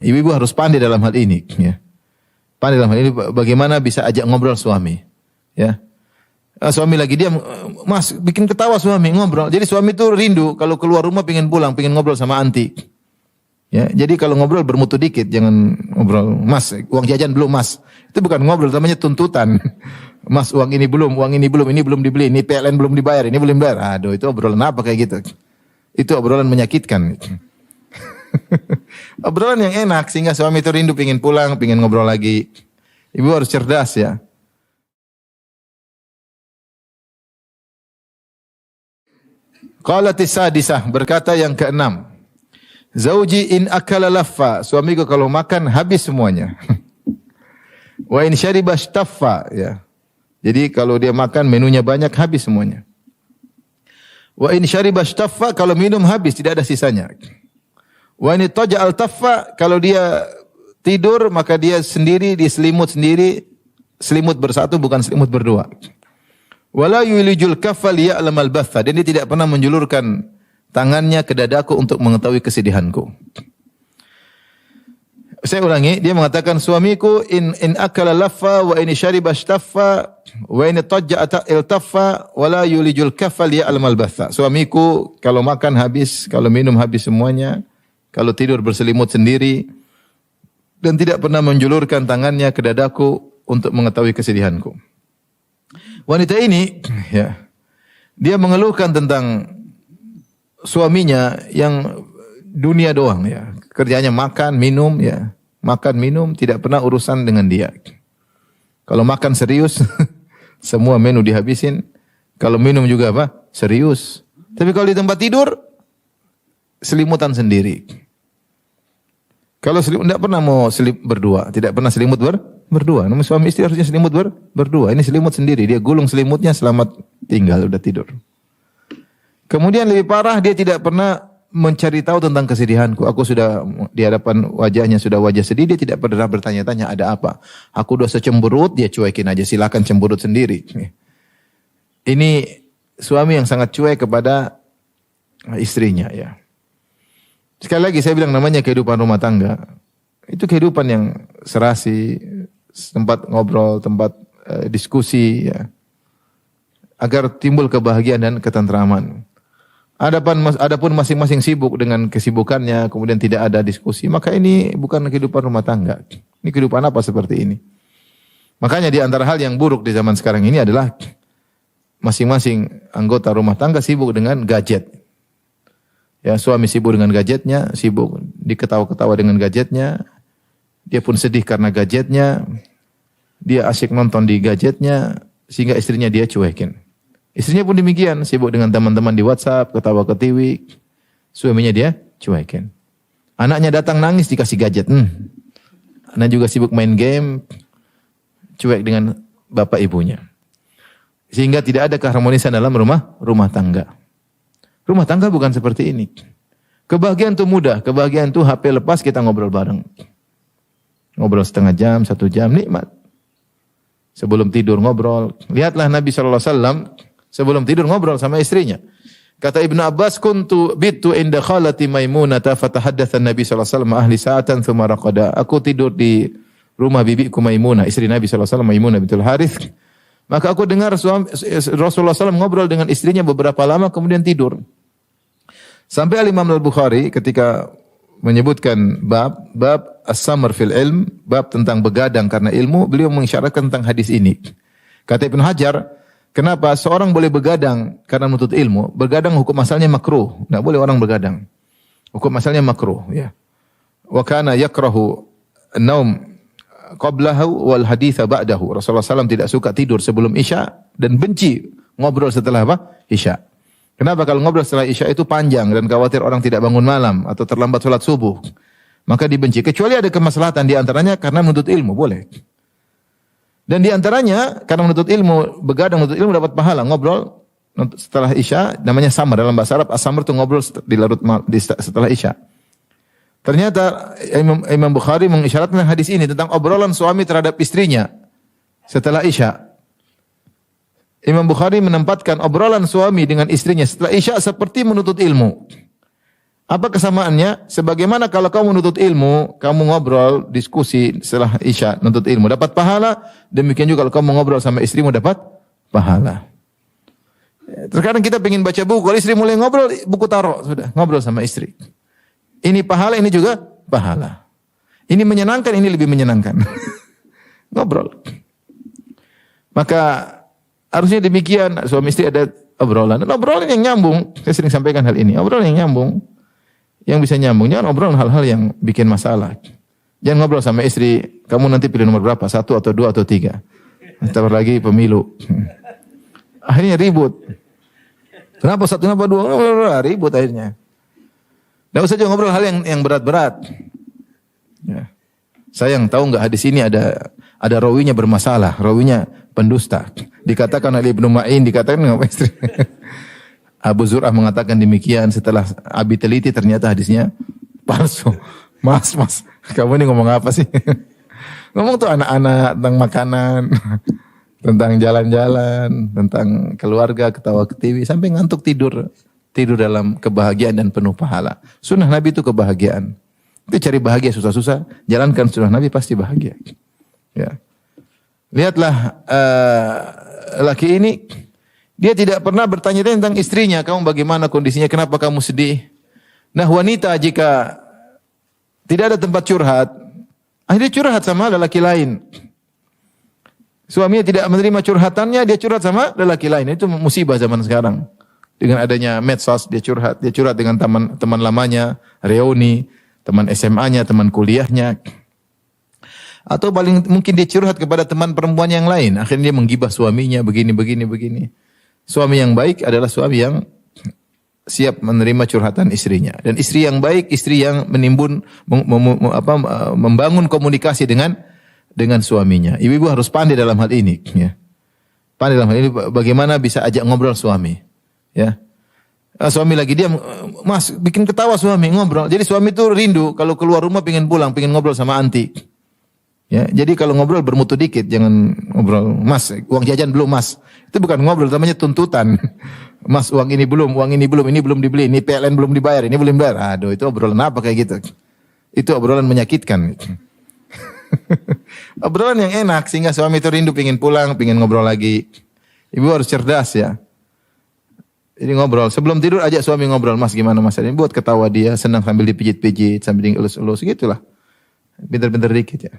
Ibu-ibu harus pandai dalam hal ini, ya. Pandai dalam hal ini bagaimana bisa ajak ngobrol suami, ya. Suami lagi diam, Mas, bikin ketawa suami, ngobrol. Jadi suami itu rindu kalau keluar rumah pengen pulang, pengen ngobrol sama anti. Ya, jadi kalau ngobrol bermutu dikit, jangan ngobrol, Mas, uang jajan belum, Mas. Itu bukan ngobrol, namanya tuntutan. Mas, uang ini belum, ini belum dibeli, ini PLN belum dibayar, ini belum dibayar. Aduh, itu obrolan apa kayak gitu? Itu obrolan menyakitkan. Obrolan yang enak sehingga suami itu rindu pengen pulang, pengen ngobrol lagi. Ibu harus cerdas, ya. Qalatis sadisah, berkata yang keenam. Zauji in akala laffa, suamiku kalau makan habis semuanya. Wa in syariba shtaffa, ya. Jadi kalau dia makan menunya banyak habis semuanya. Wa in syariba shtaffa, kalau minum habis tidak ada sisanya. Wa in taja'al taffa, kalau dia tidur maka dia sendiri, dia selimut sendiri, selimut bersatu bukan selimut berdua. Wala yulijul kaffa liya'lamal batha, dan dia tidak pernah menjulurkan tangannya ke dadaku untuk mengetahui kesedihanku. Saya ulangi, dia mengatakan suamiku in akala laffa wa in syariba shtaffa wa in tajja'a iltaffa wala yulijul kaffa liya'lamal batha. Suamiku kalau makan habis, kalau minum habis semuanya, kalau tidur berselimut sendiri, dan tidak pernah menjulurkan tangannya ke dadaku untuk mengetahui kesedihanku. Wanita ini, ya, dia mengeluhkan tentang suaminya yang dunia doang, ya. Kerjanya makan, minum, ya. Makan, minum, tidak pernah urusan dengan dia. Kalau makan serius, semua menu dihabisin. Kalau minum juga apa? Serius. Tapi kalau di tempat tidur, selimutan sendiri. Kalau selimut, tidak pernah mau berdua, tidak pernah selimut berdua. Namun suami istri harusnya selimut berdua. Ini selimut sendiri, dia gulung selimutnya, selamat tinggal, udah tidur. Kemudian lebih parah, dia tidak pernah mencari tahu tentang kesedihanku. Aku sudah di hadapan wajahnya, sudah wajah sedih, dia tidak pernah bertanya-tanya ada apa. Aku udah secemberut, dia cuekin aja, silakan cemberut sendiri. Ini suami yang sangat cuek kepada istrinya, ya. Sekali lagi saya bilang namanya kehidupan rumah tangga. Itu kehidupan yang serasi, tempat ngobrol, tempat diskusi, ya. Agar timbul kebahagiaan dan ketentraman. Adapun masing-masing sibuk dengan kesibukannya, kemudian tidak ada diskusi, maka ini bukan kehidupan rumah tangga. Ini kehidupan apa seperti ini? Makanya di antara hal yang buruk di zaman sekarang ini adalah masing-masing anggota rumah tangga sibuk dengan gadget. Ya, suami sibuk dengan gadgetnya, sibuk diketawa-ketawa dengan gadgetnya. Dia pun sedih karena gadgetnya. Dia asyik nonton di gadgetnya sehingga istrinya dia cuekin. Istrinya pun demikian, sibuk dengan teman-teman di WhatsApp, ketawa ke TV. Suaminya dia cuekin. Anaknya datang nangis dikasih gadget. Anak juga sibuk main game, cuek dengan bapak ibunya. Sehingga tidak ada keharmonisan dalam rumah tangga. Rumah tangga bukan seperti ini. Kebahagiaan itu mudah. Kebahagiaan itu HP lepas kita ngobrol bareng. Ngobrol setengah jam, 1 jam, nikmat. Sebelum tidur ngobrol. Lihatlah Nabi SAW sebelum tidur ngobrol sama istrinya. Kata Ibnu Abbas, kuntu bitu inda khalati Maimunata fatahaddatha Nabi SAW ahli sa'atan thumma raqada. Aku tidur di rumah bibiku Maimunah, istri Nabi SAW, Maimunah bintul Harith. Maka aku dengar Rasulullah SAW ngobrol dengan istrinya beberapa lama kemudian tidur. Sampai Imam Al-Bukhari ketika menyebutkan bab as-samar fil ilm, bab tentang begadang karena ilmu, beliau mengisyaratkan tentang hadis ini. Kata Ibnu Hajar, kenapa seorang boleh begadang karena menuntut ilmu? Begadang hukum asalnya makruh, tidak boleh orang begadang. Hukum asalnya makruh, ya. Wa kana yakrahu an-naum qablahu wal haditha ba'dahu. Rasulullah SAW tidak suka tidur sebelum Isya dan benci ngobrol setelah apa? Isya. Kenapa? Kalau ngobrol setelah Isya itu panjang dan khawatir orang tidak bangun malam atau terlambat sholat subuh. Maka dibenci. Kecuali ada kemaslahatan di antaranya karena menuntut ilmu, boleh. Dan di antaranya karena menuntut ilmu, begadang menuntut ilmu dapat pahala. Ngobrol setelah Isya namanya samar. Dalam bahasa Arab as-samar itu ngobrol setelah Isya. Ternyata Imam Bukhari mengisyaratkan hadis ini tentang obrolan suami terhadap istrinya setelah Isya. Imam Bukhari menempatkan obrolan suami dengan istrinya setelah Isya seperti menuntut ilmu. Apa kesamaannya? Sebagaimana kalau kamu menuntut ilmu, kamu ngobrol, diskusi setelah Isya, nuntut ilmu, dapat pahala. Demikian juga kalau kamu ngobrol sama istrimu, dapat pahala. Terkadang kita pengen baca buku, kalau istri mulai ngobrol, buku taruh, sudah, ngobrol sama istri. Ini pahala, ini juga pahala. Ini menyenangkan, ini lebih menyenangkan. Ngobrol. Maka harusnya demikian, suami istri ada obrolan. Dan obrolan yang nyambung, saya sering sampaikan hal ini, obrolan yang nyambung. Yang bisa nyambung, jangan obrolan hal-hal yang bikin masalah. Jangan ngobrol sama istri, kamu nanti pilih nomor berapa, 1 atau 2 atau 3. Ntar lagi pemilu. Akhirnya ribut. Kenapa 1, kenapa 2? Ribut akhirnya. Tidak usah juga ngobrol hal yang berat-berat. Ya. Sayang, tahu nggak hadis ini ada rawinya bermasalah, rawinya pendusta. Dikatakan oleh Ibnu Ma'in, dikatakan nggak istri. Abu Zur'ah mengatakan demikian, setelah Abi teliti ternyata hadisnya palsu. Mas, kamu ini ngomong apa sih? Ngomong tuh anak-anak, tentang makanan, tentang jalan-jalan, tentang keluarga, ketawa ketiwi, sampai ngantuk tidur. Tidur dalam kebahagiaan dan penuh pahala. Sunnah Nabi itu kebahagiaan. Kita cari bahagia susah-susah, jalankan sunnah Nabi pasti bahagia. Ya. Lihatlah laki ini, dia tidak pernah bertanya tentang istrinya, kamu bagaimana kondisinya, kenapa kamu sedih. Nah wanita jika tidak ada tempat curhat, akhirnya curhat sama lelaki lain. Suaminya tidak menerima curhatannya, dia curhat sama lelaki lain. Itu musibah zaman sekarang. Dengan adanya medsos, dia curhat dengan teman lamanya, reuni, teman SMA-nya, teman kuliahnya. Atau paling mungkin dia curhat kepada teman perempuan yang lain. Akhirnya dia menggibah suaminya, begini. Suami yang baik adalah suami yang siap menerima curhatan istrinya. Dan istri yang baik, istri yang membangun komunikasi dengan suaminya. Ibu-ibu harus pandai dalam hal ini. Ya. Pandai dalam hal ini, bagaimana bisa ajak ngobrol suami. Ya. Suami lagi diam, mas bikin ketawa suami, ngobrol. Jadi suami itu rindu, kalau keluar rumah pengen pulang, pengen ngobrol sama anti. Ya, jadi kalau ngobrol bermutu dikit, jangan ngobrol, mas uang jajan belum mas. Itu bukan ngobrol, namanya tuntutan. Mas uang ini belum dibeli, ini PLN belum dibayar, ini belum dibayar. Aduh, itu obrolan apa kayak gitu? Itu obrolan menyakitkan. Obrolan yang enak, sehingga suami itu rindu, pengen pulang, pengen ngobrol lagi. Ibu harus cerdas ya. Jadi ngobrol, sebelum tidur ajak suami ngobrol, mas gimana mas? Ini buat ketawa dia, senang sambil dipijit-pijit, sambil dielus-elus, gitulah. Pinter-pinter dikit ya.